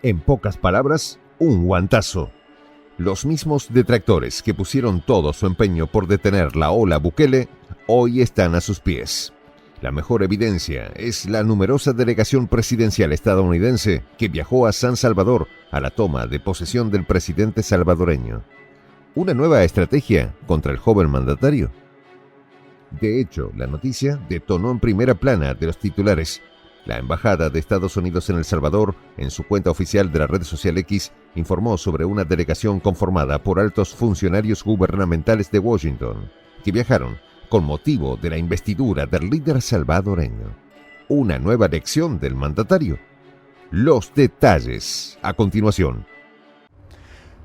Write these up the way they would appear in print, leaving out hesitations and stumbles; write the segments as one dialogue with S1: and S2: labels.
S1: En pocas palabras, un guantazo. Los mismos detractores que pusieron todo su empeño por detener la ola Bukele, hoy están a sus pies. La mejor evidencia es la numerosa delegación presidencial estadounidense que viajó a San Salvador a la toma de posesión del presidente salvadoreño. ¿Una nueva estrategia contra el joven mandatario? De hecho, la noticia detonó en primera plana de los titulares. La Embajada de Estados Unidos en El Salvador, en su cuenta oficial de la red social X, informó sobre una delegación conformada por altos funcionarios gubernamentales de Washington, que viajaron con motivo de la investidura del líder salvadoreño. Una nueva elección del mandatario. Los detalles a continuación.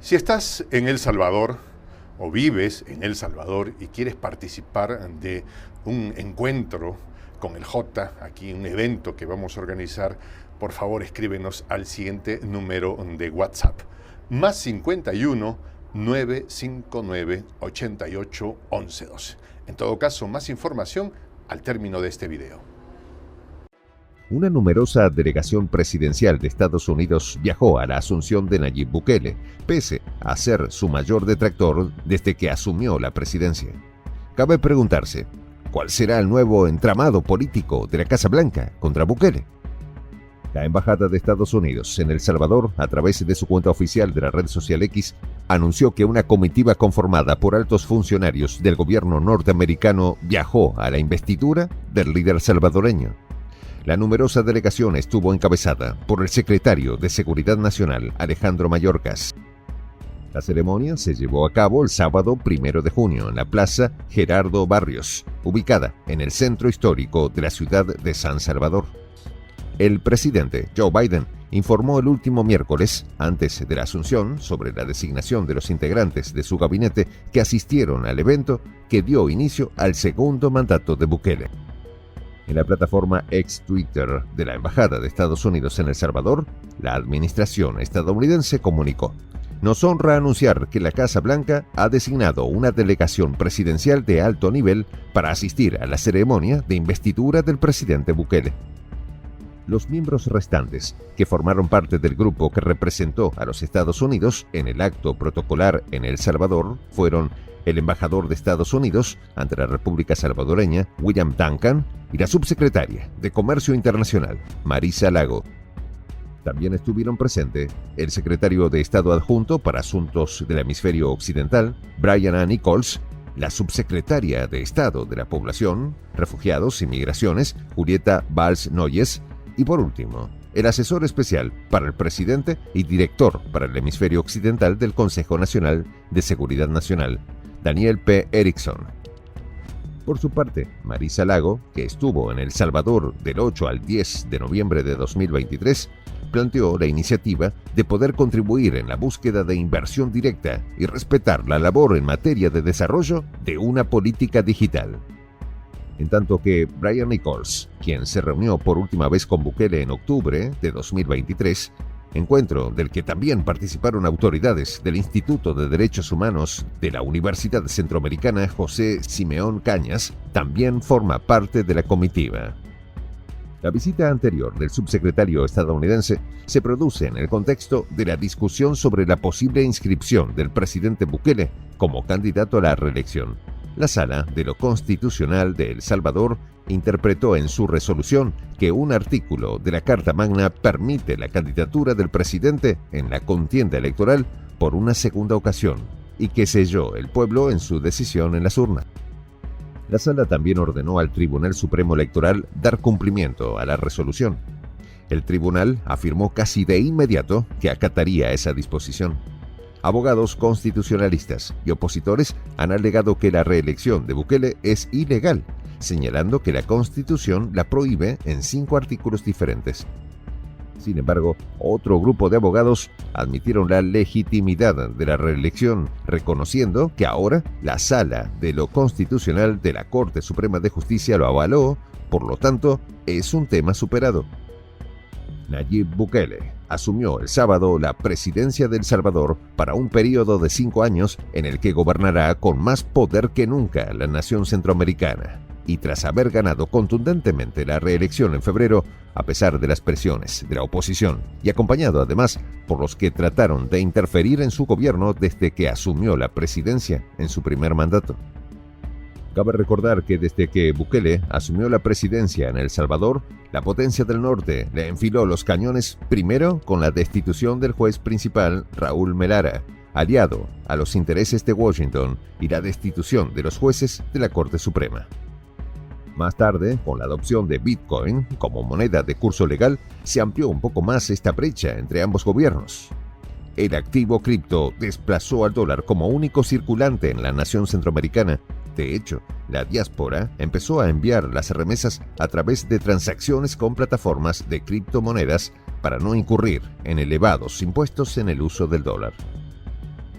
S2: Si estás en El Salvador o vives en El Salvador y quieres participar de un encuentro con el J, aquí un evento que vamos a organizar, por favor escríbenos al siguiente número de WhatsApp, +51 959 88 11 12. En todo caso, más información al término de este video.
S1: Una numerosa delegación presidencial de Estados Unidos viajó a la asunción de Nayib Bukele, pese a ser su mayor detractor desde que asumió la presidencia. Cabe preguntarse, ¿cuál será el nuevo entramado político de la Casa Blanca contra Bukele? La Embajada de Estados Unidos en El Salvador, a través de su cuenta oficial de la red social X, anunció que una comitiva conformada por altos funcionarios del gobierno norteamericano viajó a la investidura del líder salvadoreño. La numerosa delegación estuvo encabezada por el secretario de Seguridad Nacional, Alejandro Mayorkas. La ceremonia se llevó a cabo el sábado 1 de junio en la Plaza Gerardo Barrios, ubicada en el centro histórico de la ciudad de San Salvador. El presidente Joe Biden informó el último miércoles, antes de la asunción, sobre la designación de los integrantes de su gabinete que asistieron al evento que dio inicio al segundo mandato de Bukele. En la plataforma ex Twitter de la Embajada de Estados Unidos en El Salvador, la administración estadounidense comunicó: "Nos honra anunciar que la Casa Blanca ha designado una delegación presidencial de alto nivel para asistir a la ceremonia de investidura del presidente Bukele". Los miembros restantes, que formaron parte del grupo que representó a los Estados Unidos en el acto protocolar en El Salvador, fueron el embajador de Estados Unidos ante la República Salvadoreña, William Duncan, y la subsecretaria de Comercio Internacional, Marisa Lago. También estuvieron presentes el secretario de Estado adjunto para Asuntos del Hemisferio Occidental, Brian A. Nichols, la subsecretaria de Estado de la Población, Refugiados y Migraciones, Julieta Valls-Noyes, y por último, el asesor especial para el presidente y director para el Hemisferio Occidental del Consejo Nacional de Seguridad Nacional, Daniel P. Erickson. Por su parte, Marisa Lago, que estuvo en El Salvador del 8 al 10 de noviembre de 2023, planteó la iniciativa de poder contribuir en la búsqueda de inversión directa y respetar la labor en materia de desarrollo de una política digital. En tanto que Brian Nichols, quien se reunió por última vez con Bukele en octubre de 2023, encuentro del que también participaron autoridades del Instituto de Derechos Humanos de la Universidad Centroamericana José Simeón Cañas, también forma parte de la comitiva. La visita anterior del subsecretario estadounidense se produce en el contexto de la discusión sobre la posible inscripción del presidente Bukele como candidato a la reelección. La Sala de lo Constitucional de El Salvador interpretó en su resolución que un artículo de la Carta Magna permite la candidatura del presidente en la contienda electoral por una segunda ocasión y que selló el pueblo en su decisión en las urnas. La Sala también ordenó al Tribunal Supremo Electoral dar cumplimiento a la resolución. El tribunal afirmó casi de inmediato que acataría esa disposición. Abogados constitucionalistas y opositores han alegado que la reelección de Bukele es ilegal, señalando que la Constitución la prohíbe en 5 artículos diferentes. Sin embargo, otro grupo de abogados admitieron la legitimidad de la reelección, reconociendo que ahora la Sala de lo Constitucional de la Corte Suprema de Justicia lo avaló, por lo tanto, es un tema superado. Nayib Bukele asumió el sábado la presidencia de El Salvador para un periodo de 5 años en el que gobernará con más poder que nunca la nación centroamericana. y tras haber ganado contundentemente la reelección en febrero, a pesar de las presiones de la oposición y acompañado además por los que trataron de interferir en su gobierno desde que asumió la presidencia en su primer mandato. Cabe recordar que desde que Bukele asumió la presidencia en El Salvador, la potencia del norte le enfiló los cañones primero con la destitución del juez principal Raúl Melara, aliado a los intereses de Washington, y la destitución de los jueces de la Corte Suprema. Más tarde, con la adopción de Bitcoin como moneda de curso legal, se amplió un poco más esta brecha entre ambos gobiernos. El activo cripto desplazó al dólar como único circulante en la nación centroamericana. De hecho, la diáspora empezó a enviar las remesas a través de transacciones con plataformas de criptomonedas para no incurrir en elevados impuestos en el uso del dólar.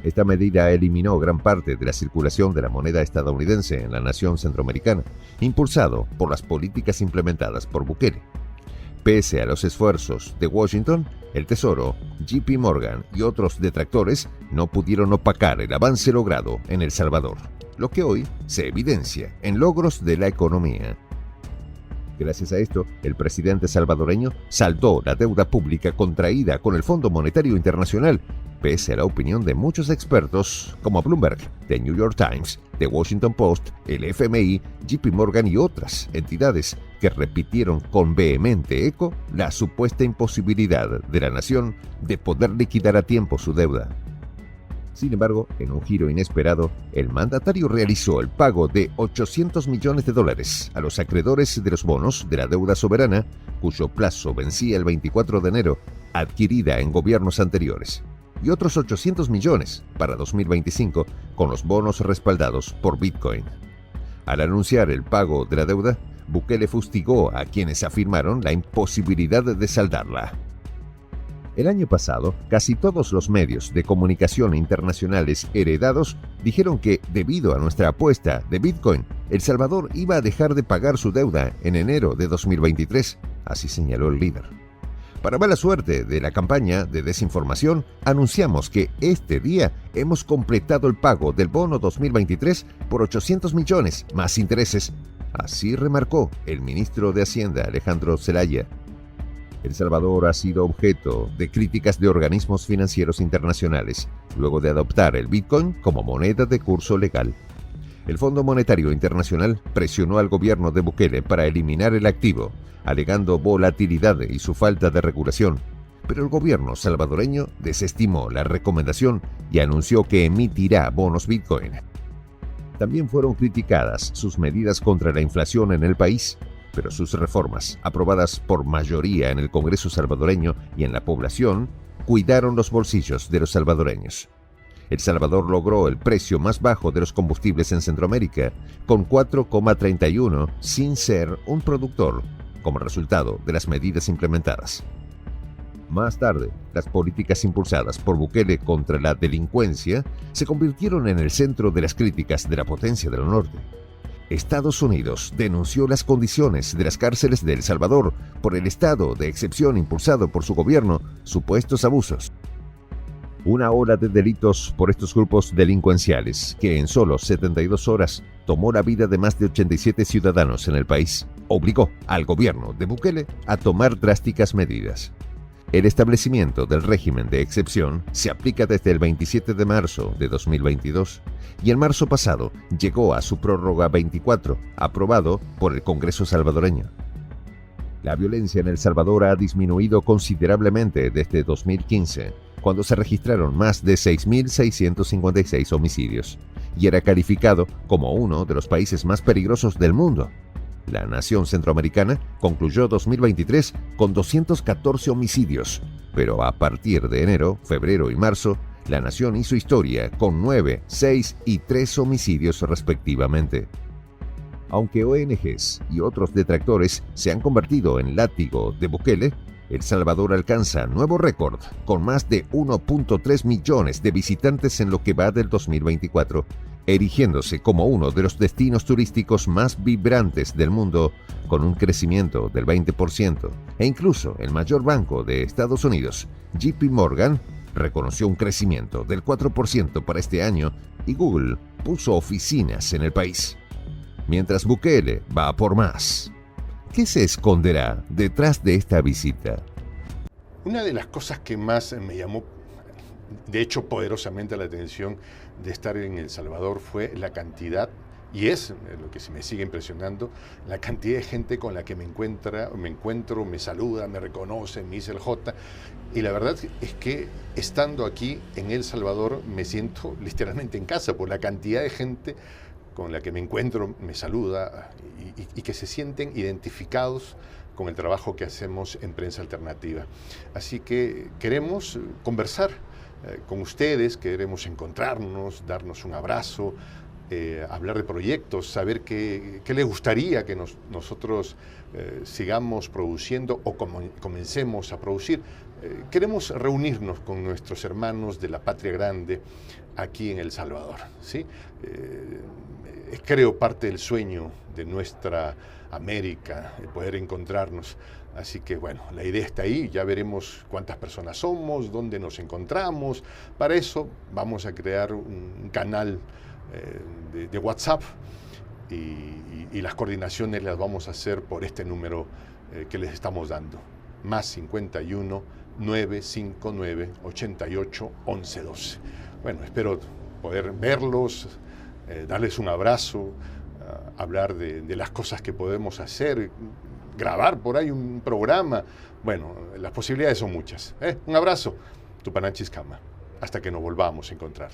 S1: Esta medida eliminó gran parte de la circulación de la moneda estadounidense en la nación centroamericana, impulsado por las políticas implementadas por Bukele. Pese a los esfuerzos de Washington, el Tesoro, JP Morgan y otros detractores no pudieron opacar el avance logrado en El Salvador, lo que hoy se evidencia en logros de la economía. Gracias a esto, el presidente salvadoreño saldó la deuda pública contraída con el Fondo Monetario Internacional, pese a la opinión de muchos expertos como Bloomberg, The New York Times, The Washington Post, el FMI, JP Morgan y otras entidades que repitieron con vehemente eco la supuesta imposibilidad de la nación de poder liquidar a tiempo su deuda. Sin embargo, en un giro inesperado, el mandatario realizó el pago de $800 millones a los acreedores de los bonos de la deuda soberana, cuyo plazo vencía el 24 de enero, adquirida en gobiernos anteriores, y otros 800 millones para 2025 con los bonos respaldados por Bitcoin. Al anunciar el pago de la deuda, Bukele fustigó a quienes afirmaron la imposibilidad de saldarla. El año pasado, casi todos los medios de comunicación internacionales heredados dijeron que, debido a nuestra apuesta de Bitcoin, El Salvador iba a dejar de pagar su deuda en enero de 2023, así señaló el líder. Para mala suerte de la campaña de desinformación, anunciamos que este día hemos completado el pago del bono 2023 por 800 millones más intereses. Así remarcó el ministro de Hacienda, Alejandro Zelaya. El Salvador ha sido objeto de críticas de organismos financieros internacionales, luego de adoptar el Bitcoin como moneda de curso legal. El Fondo Monetario Internacional presionó al gobierno de Bukele para eliminar el activo, alegando volatilidad y su falta de regulación, pero el gobierno salvadoreño desestimó la recomendación y anunció que emitirá bonos Bitcoin. También fueron criticadas sus medidas contra la inflación en el país, pero sus reformas, aprobadas por mayoría en el Congreso salvadoreño y en la población, cuidaron los bolsillos de los salvadoreños. El Salvador logró el precio más bajo de los combustibles en Centroamérica, con 4,31 sin ser un productor, como resultado de las medidas implementadas. Más tarde, las políticas impulsadas por Bukele contra la delincuencia se convirtieron en el centro de las críticas de la potencia del norte. Estados Unidos denunció las condiciones de las cárceles de El Salvador por el estado de excepción impulsado por su gobierno, supuestos abusos. Una ola de delitos por estos grupos delincuenciales, que en solo 72 horas tomó la vida de más de 87 ciudadanos en el país, obligó al gobierno de Bukele a tomar drásticas medidas. El establecimiento del régimen de excepción se aplica desde el 27 de marzo de 2022 y en marzo pasado llegó a su prórroga 24, aprobado por el Congreso salvadoreño. La violencia en El Salvador ha disminuido considerablemente desde 2015, cuando se registraron más de 6.656 homicidios, y era calificado como uno de los países más peligrosos del mundo. La nación centroamericana concluyó 2023 con 214 homicidios, pero a partir de enero, febrero y marzo, la nación hizo historia con 9, 6 y 3 homicidios respectivamente. Aunque ONGs y otros detractores se han convertido en látigo de Bukele, El Salvador alcanza nuevo récord, con más de 1.3 millones de visitantes en lo que va del 2024, erigiéndose como uno de los destinos turísticos más vibrantes del mundo, con un crecimiento del 20%, e incluso el mayor banco de Estados Unidos, JP Morgan, reconoció un crecimiento del 4% para este año y Google puso oficinas en el país. mientras Bukele va por más. ¿Qué se esconderá detrás de esta visita?
S2: Una de las cosas que más me llamó, de hecho, poderosamente la atención de estar en El Salvador fue la cantidad, y es lo que me sigue impresionando, la cantidad de gente con la que me encuentro, me saluda, me reconoce, me dice el J. Y la verdad es que estando aquí en El Salvador me siento literalmente en casa por la cantidad de gente con la que me encuentro, me saluda y que se sienten identificados con el trabajo que hacemos en Prensa Alternativa. Así que queremos conversar con ustedes, queremos encontrarnos, darnos un abrazo, hablar de proyectos, saber qué les gustaría que nosotros sigamos produciendo o comencemos a producir. Queremos reunirnos con nuestros hermanos de la Patria Grande aquí en El Salvador, ¿sí? Creo parte del sueño de nuestra América, el poder encontrarnos. Así que bueno, la idea está ahí, ya veremos cuántas personas somos, dónde nos encontramos. Para eso vamos a crear un canal de WhatsApp y las coordinaciones las vamos a hacer por este número que les estamos dando. Más 51 959 88 11 12. Bueno, espero poder verlos, darles un abrazo, hablar de las cosas que podemos hacer, grabar por ahí un programa. Bueno, las posibilidades son muchas. Un abrazo, Tupananchis Kama. Hasta que nos volvamos a encontrar.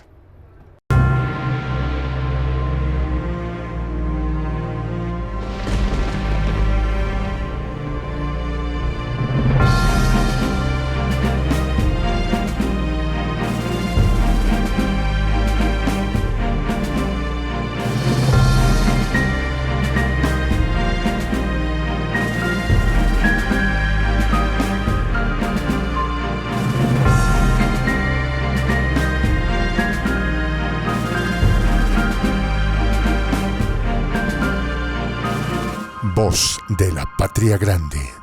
S3: Voz de la Patria Grande.